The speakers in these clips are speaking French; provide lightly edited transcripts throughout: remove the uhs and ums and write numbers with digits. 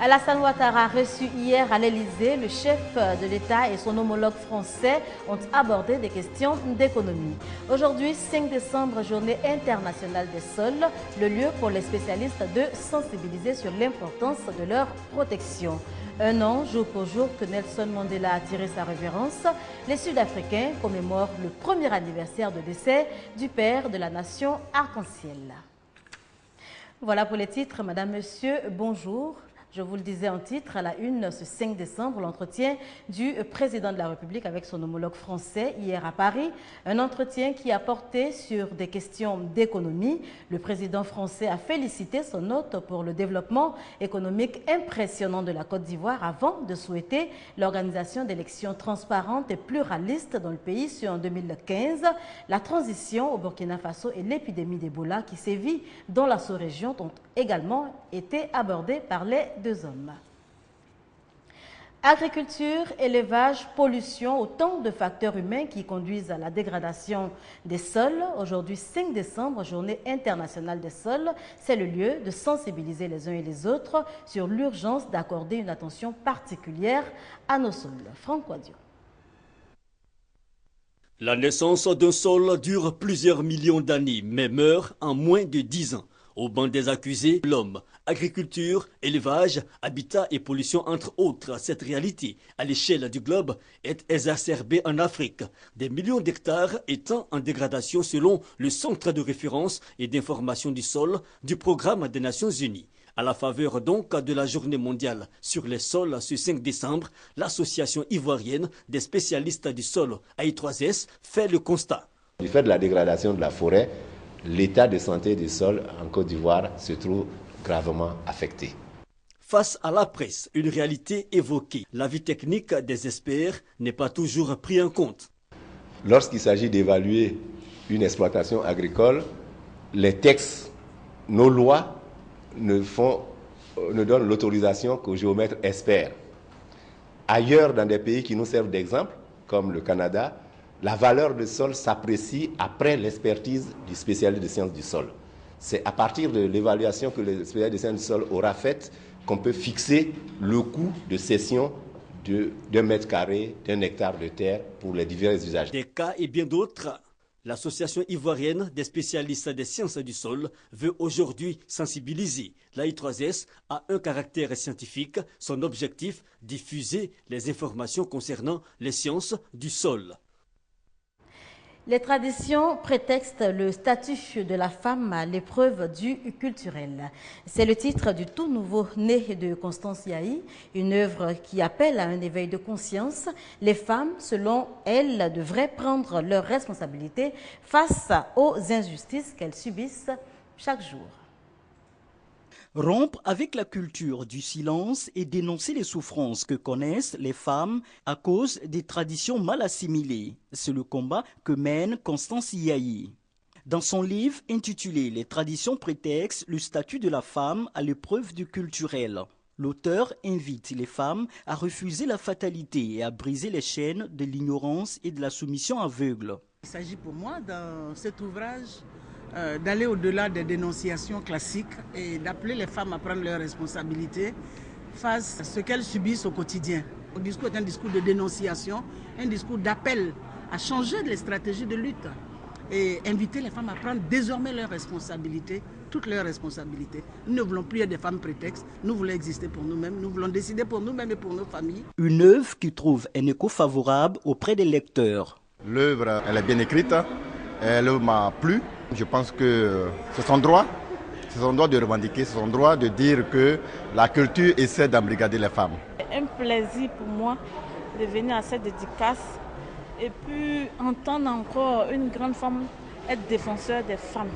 Alassane Ouattara, reçu hier à l'Elysée, le chef de l'État et son homologue français ont abordé des questions d'économie. Aujourd'hui, 5 décembre, journée internationale des sols, le lieu pour les spécialistes de sensibiliser sur l'importance de leur protection. Un an, jour pour jour, que Nelson Mandela a tiré sa révérence, les Sud-Africains commémorent le premier anniversaire de décès du père de la nation arc-en-ciel. Voilà pour les titres. Madame, Monsieur, bonjour. Je vous le disais en titre, à la une, ce 5 décembre, l'entretien du président de la République avec son homologue français hier à Paris. Un entretien qui a porté sur des questions d'économie. Le président français a félicité son hôte pour le développement économique impressionnant de la Côte d'Ivoire avant de souhaiter l'organisation d'élections transparentes et pluralistes dans le pays en 2015. La transition au Burkina Faso et l'épidémie d'Ebola qui sévit dans la sous-région ont également été abordées par les deux hommes. Agriculture, élevage, pollution, autant de facteurs humains qui conduisent à la dégradation des sols. Aujourd'hui, 5 décembre, journée internationale des sols, c'est le lieu de sensibiliser les uns et les autres sur l'urgence d'accorder une attention particulière à nos sols. Franck Wadio. La naissance d'un sol dure plusieurs millions d'années, mais meurt en moins de 10 ans. Au banc des accusés, l'homme, agriculture, élevage, habitat et pollution entre autres. Cette réalité, à l'échelle du globe, est exacerbée en Afrique. Des millions d'hectares étant en dégradation selon le Centre de référence et d'information du sol du Programme des Nations Unies. À la faveur donc de la journée mondiale sur les sols ce 5 décembre, l'association ivoirienne des spécialistes du sol AI3S fait le constat. Du fait de la dégradation de la forêt, l'état de santé des sols en Côte d'Ivoire se trouve gravement affecté. Face à la presse, une réalité évoquée. L'avis technique des experts n'est pas toujours pris en compte. Lorsqu'il s'agit d'évaluer une exploitation agricole, les textes, nos lois ne donnent l'autorisation qu'aux géomètres experts. Ailleurs, dans des pays qui nous servent d'exemple, comme le Canada, la valeur du sol s'apprécie après l'expertise du spécialiste de sciences du sol. C'est à partir de l'évaluation que le spécialiste de sciences du sol aura faite qu'on peut fixer le coût de cession d'un mètre carré, d'un hectare de terre pour les divers usages. Des cas et bien d'autres. L'association ivoirienne des spécialistes des sciences du sol veut aujourd'hui sensibiliser. L'AI3S a un caractère scientifique. Son objectif, diffuser les informations concernant les sciences du sol. Les traditions prétextent le statut de la femme à l'épreuve du culturel. C'est le titre du tout nouveau né de Constance Yahi, une œuvre qui appelle à un éveil de conscience. Les femmes, selon elle, devraient prendre leurs responsabilités face aux injustices qu'elles subissent chaque jour. Rompre avec la culture du silence et dénoncer les souffrances que connaissent les femmes à cause des traditions mal assimilées. C'est le combat que mène Constance Yahi. Dans son livre intitulé « Les traditions prétextent le statut de la femme à l'épreuve du culturel », l'auteur invite les femmes à refuser la fatalité et à briser les chaînes de l'ignorance et de la soumission aveugle. Il s'agit pour moi, dans cet ouvrage, d'aller au-delà des dénonciations classiques et d'appeler les femmes à prendre leurs responsabilités face à ce qu'elles subissent au quotidien. Le discours est un discours de dénonciation, un discours d'appel à changer les stratégies de lutte et inviter les femmes à prendre désormais leurs responsabilités, toutes leurs responsabilités. Nous ne voulons plus être des femmes prétextes, nous voulons exister pour nous-mêmes, nous voulons décider pour nous-mêmes et pour nos familles. Une œuvre qui trouve un écho favorable auprès des lecteurs. L'œuvre, elle est bien écrite, elle m'a plu. Je pense que c'est son droit de revendiquer, c'est son droit de dire que la culture essaie d'embrigader les femmes. C'est un plaisir pour moi de venir à cette dédicace et puis entendre encore une grande femme être défenseur des femmes.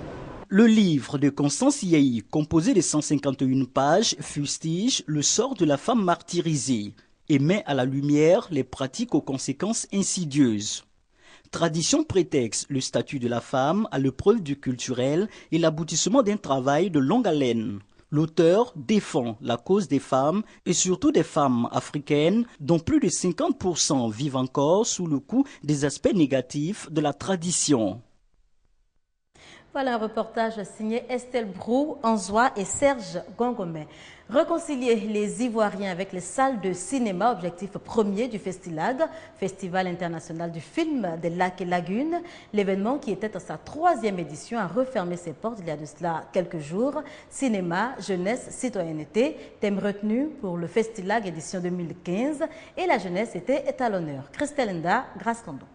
Le livre de Constance Yahi, composé de 151 pages, fustige le sort de la femme martyrisée et met à la lumière les pratiques aux conséquences insidieuses. Tradition prétexte le statut de la femme à l'épreuve du culturel et l'aboutissement d'un travail de longue haleine. L'auteur défend la cause des femmes et surtout des femmes africaines dont plus de 50% vivent encore sous le coup des aspects négatifs de la tradition. Voilà un reportage signé Estelle Brou, Anzois et Serge Gongomé. Réconcilier les Ivoiriens avec les salles de cinéma, objectif premier du Festilag, Festival international du film des lacs et lagunes. L'événement, qui était à sa 3e édition, a refermé ses portes il y a de cela quelques jours. Cinéma, jeunesse, citoyenneté, thème retenu pour le Festilag édition 2015. Et la jeunesse était à l'honneur. Christelle Nda, Grace Kondo.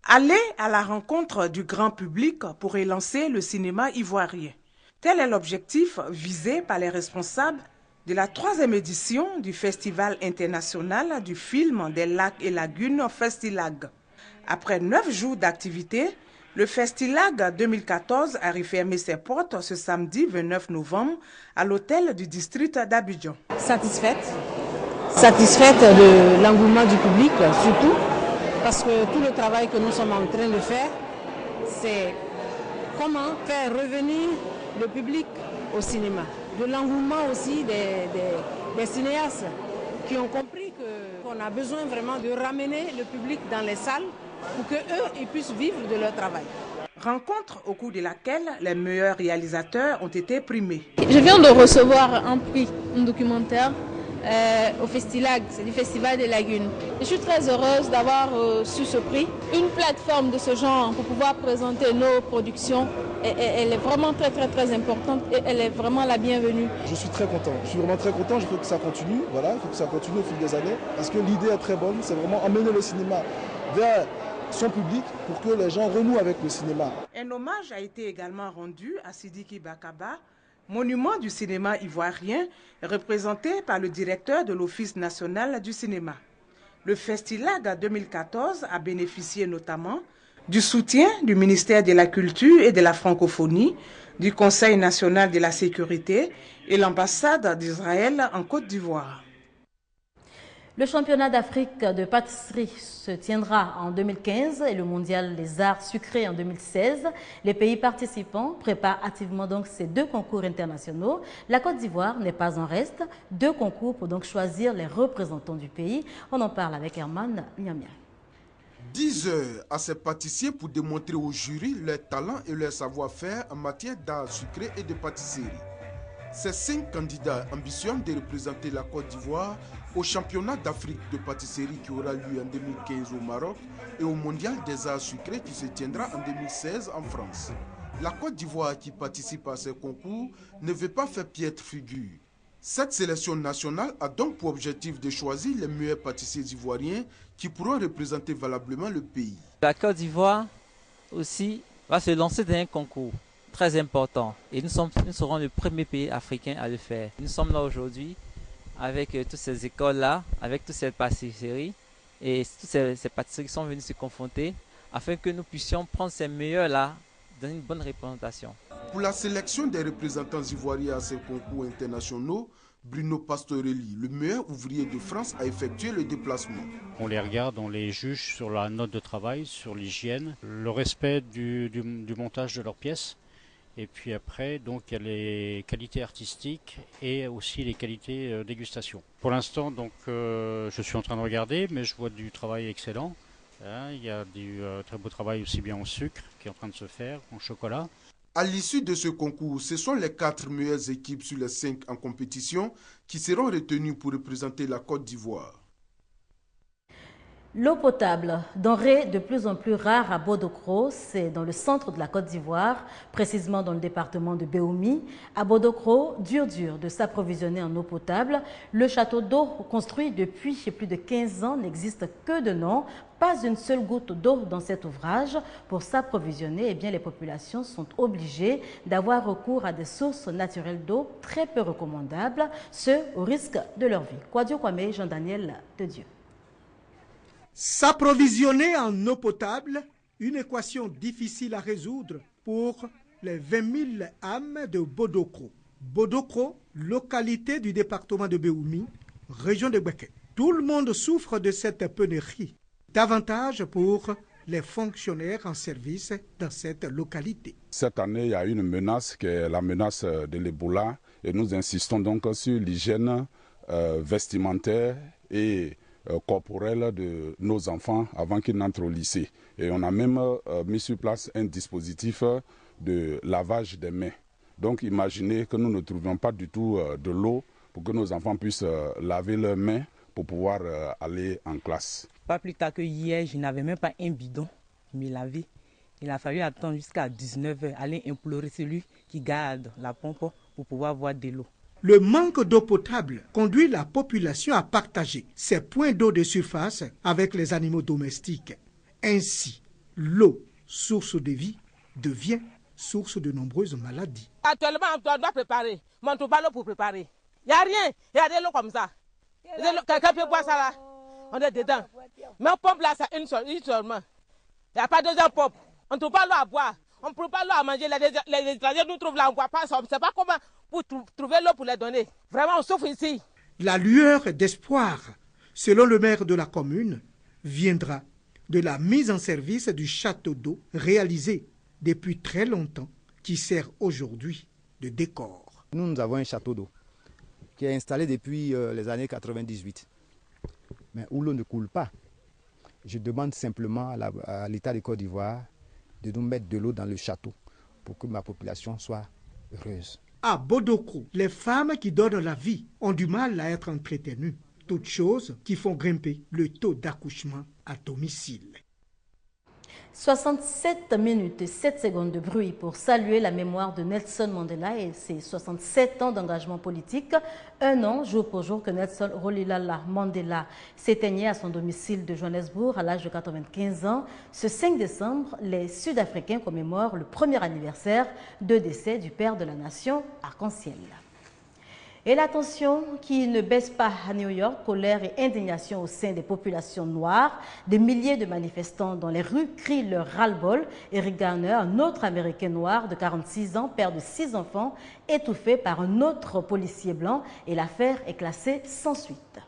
Aller à la rencontre du grand public pour élancer le cinéma ivoirien. Tel est l'objectif visé par les responsables de la 3e édition du Festival international du film des lacs et lagunes Festilag. Après 9 jours d'activité, le Festilag 2014 a refermé ses portes ce samedi 29 novembre à l'hôtel du district d'Abidjan. Satisfaite de l'engouement du public, surtout parce que tout le travail que nous sommes en train de faire, c'est comment faire revenir le public au cinéma. De l'engouement aussi des cinéastes qui ont compris qu'on a besoin vraiment de ramener le public dans les salles pour qu'eux, ils puissent vivre de leur travail. Rencontre au cours de laquelle les meilleurs réalisateurs ont été primés. Je viens de recevoir un prix, un documentaire au Festilag, c'est du Festival des Lagunes. Je suis très heureuse d'avoir reçu ce prix. Une plateforme de ce genre pour pouvoir présenter nos productions, elle est vraiment très importante et elle est vraiment la bienvenue. Je suis très content, je suis vraiment très content, je veux que ça continue, voilà, il faut que ça continue au fil des années, parce que l'idée est très bonne, c'est vraiment amener le cinéma vers son public pour que les gens renouent avec le cinéma. Un hommage a été également rendu à Sidiki Bakaba, monument du cinéma ivoirien, représenté par le directeur de l'Office national du cinéma. Le Festilag 2014 a bénéficié notamment du soutien du ministère de la Culture et de la Francophonie, du Conseil national de la sécurité et l'ambassade d'Israël en Côte d'Ivoire. Le championnat d'Afrique de pâtisserie se tiendra en 2015 et le mondial des arts sucrés en 2016. Les pays participants préparent activement donc ces 2 concours internationaux. La Côte d'Ivoire n'est pas en reste. 2 concours pour donc choisir les représentants du pays. On en parle avec Herman Niamia. 10 heures à ces pâtissiers pour démontrer au jury leur talent et leur savoir-faire en matière d'art sucré et de pâtisserie. Ces 5 candidats ambitionnent de représenter la Côte d'Ivoire au championnat d'Afrique de pâtisserie qui aura lieu en 2015 au Maroc et au mondial des arts sucrés qui se tiendra en 2016 en France. La Côte d'Ivoire qui participe à ces concours ne veut pas faire piètre figure. Cette sélection nationale a donc pour objectif de choisir les meilleurs pâtissiers ivoiriens qui pourront représenter valablement le pays. La Côte d'Ivoire aussi va se lancer dans un concours très important et nous serons le premier pays africain à le faire. Nous sommes là aujourd'hui avec toutes ces écoles-là, avec toutes ces pâtisseries et toutes ces pâtisseries qui sont venues se confronter afin que nous puissions prendre ces meilleurs-là dans une bonne représentation. Pour la sélection des représentants ivoiriens à ces concours internationaux, Bruno Pastorelli, le meilleur ouvrier de France, a effectué le déplacement. On les regarde, on les juge sur la note de travail, sur l'hygiène, le respect du montage de leurs pièces. Et puis après, donc, il y a les qualités artistiques et aussi les qualités dégustation. Pour l'instant, donc, je suis en train de regarder, mais je vois du travail excellent. Il y a du très beau travail aussi bien en sucre qui est en train de se faire, en chocolat. À l'issue de ce concours, ce sont les 4 meilleures équipes sur les 5 en compétition qui seront retenues pour représenter la Côte d'Ivoire. L'eau potable, denrée de plus en plus rare à Bodokro, c'est dans le centre de la Côte d'Ivoire, précisément dans le département de Béoumi. À Bodokro, dur de s'approvisionner en eau potable. Le château d'eau, construit depuis plus de 15 ans, n'existe que de nom. Pas une seule goutte d'eau dans cet ouvrage. Pour s'approvisionner, eh bien, les populations sont obligées d'avoir recours à des sources naturelles d'eau très peu recommandables, ce au risque de leur vie. Kwadio Kwame, Jean-Daniel de Dieu. S'approvisionner en eau potable, une équation difficile à résoudre pour les 20 000 âmes de Bodokro. Bodokro, localité du département de Béoumi, région de Beke. Tout le monde souffre de cette pénurie. Davantage pour les fonctionnaires en service dans cette localité. Cette année, il y a une menace qui est la menace de l'Ebola et nous insistons donc sur l'hygiène vestimentaire et corporelle de nos enfants avant qu'ils n'entrent au lycée. Et on a même mis sur place un dispositif de lavage des mains. Donc imaginez que nous ne trouvions pas du tout de l'eau pour que nos enfants puissent laver leurs mains pour pouvoir aller en classe. Pas plus tard que hier, je n'avais même pas un bidon pour me laver. Il a fallu attendre jusqu'à 19h, aller implorer celui qui garde la pompe pour pouvoir boire de l'eau. Le manque d'eau potable conduit la population à partager ses points d'eau de surface avec les animaux domestiques. Ainsi, l'eau, source de vie, devient source de nombreuses maladies. Actuellement, on doit préparer, mais on ne trouve pas l'eau pour préparer. Il n'y a rien, il y a de l'eau comme ça. Quelqu'un peut boire ça là, on est dedans. Mais on pompe là, c'est une seulement. Il n'y a pas de deuxième pompe. On ne trouve pas l'eau à boire, on ne trouve pas l'eau à manger. Les étrangers nous trouvent là, on ne voit pas ça. On ne sait pas comment pour trouver l'eau pour les donner. Vraiment, on souffre ici. La lueur d'espoir, selon le maire de la commune, viendra de la mise en service du château d'eau réalisé depuis très longtemps, qui sert aujourd'hui de décor. Nous avons un château d'eau qui est installé depuis les années 98, mais où l'eau ne coule pas. Je demande simplement à l'État de Côte d'Ivoire de nous mettre de l'eau dans le château pour que ma population soit heureuse. À Bodokro, les femmes qui donnent la vie ont du mal à être entretenues, toutes choses qui font grimper le taux d'accouchement à domicile. 67 minutes et 7 secondes de bruit pour saluer la mémoire de Nelson Mandela et ses 67 ans d'engagement politique. Un an, jour pour jour, que Nelson Rolihlahla Mandela s'éteignait à son domicile de Johannesburg à l'âge de 95 ans. Ce 5 décembre, les Sud-Africains commémorent le premier anniversaire de décès du père de la nation, Arc-en-Ciel. Et la tension qui ne baisse pas à New York, colère et indignation au sein des populations noires. Des milliers de manifestants dans les rues crient leur ras-le-bol. Eric Garner, un autre Américain noir de 46 ans, père de 6 enfants, étouffé par un autre policier blanc, et l'affaire est classée sans suite.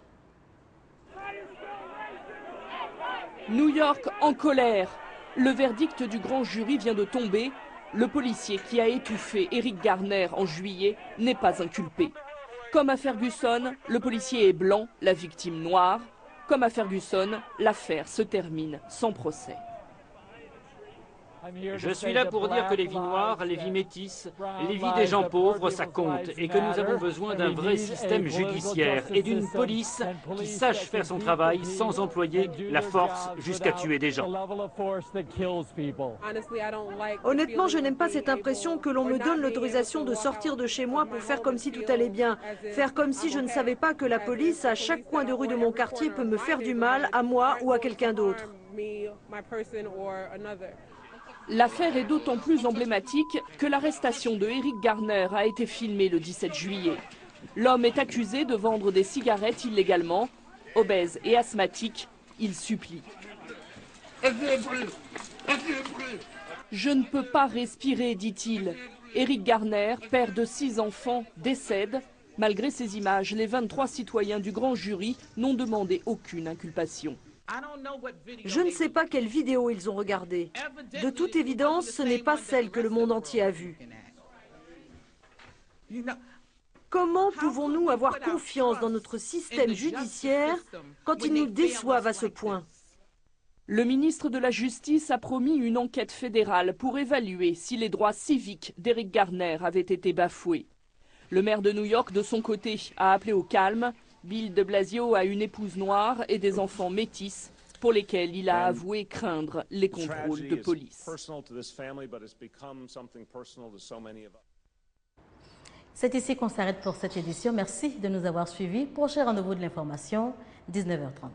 New York en colère. Le verdict du grand jury vient de tomber. Le policier qui a étouffé Eric Garner en juillet n'est pas inculpé. Comme à Ferguson, le policier est blanc, la victime noire. Comme à Ferguson, l'affaire se termine sans procès. Je suis là pour dire que les vies noires, les vies métisses, les vies des gens pauvres, ça compte et que nous avons besoin d'un vrai système judiciaire et d'une police qui sache faire son travail sans employer la force jusqu'à tuer des gens. Honnêtement, je n'aime pas cette impression que l'on me donne l'autorisation de sortir de chez moi pour faire comme si tout allait bien. Faire comme si je ne savais pas que la police, à chaque coin de rue de mon quartier, peut me faire du mal à moi ou à quelqu'un d'autre. L'affaire est d'autant plus emblématique que l'arrestation de Eric Garner a été filmée le 17 juillet. L'homme est accusé de vendre des cigarettes illégalement. Obèse et asthmatique, il supplie. Je ne peux pas respirer, dit-il. Eric Garner, père de 6 enfants, décède. Malgré ces images, les 23 citoyens du grand jury n'ont demandé aucune inculpation. Je ne sais pas quelle vidéo ils ont regardée. De toute évidence, ce n'est pas celle que le monde entier a vue. Comment pouvons-nous avoir confiance dans notre système judiciaire quand ils nous déçoivent à ce point ? Le ministre de la Justice a promis une enquête fédérale pour évaluer si les droits civiques d'Eric Garner avaient été bafoués. Le maire de New York, de son côté, a appelé au calme. Bill de Blasio a une épouse noire et des enfants métis pour lesquels il a avoué craindre les contrôles de police. C'est ici qu'on s'arrête pour cette édition. Merci de nous avoir suivis. Prochain rendez-vous de l'information, 19h30.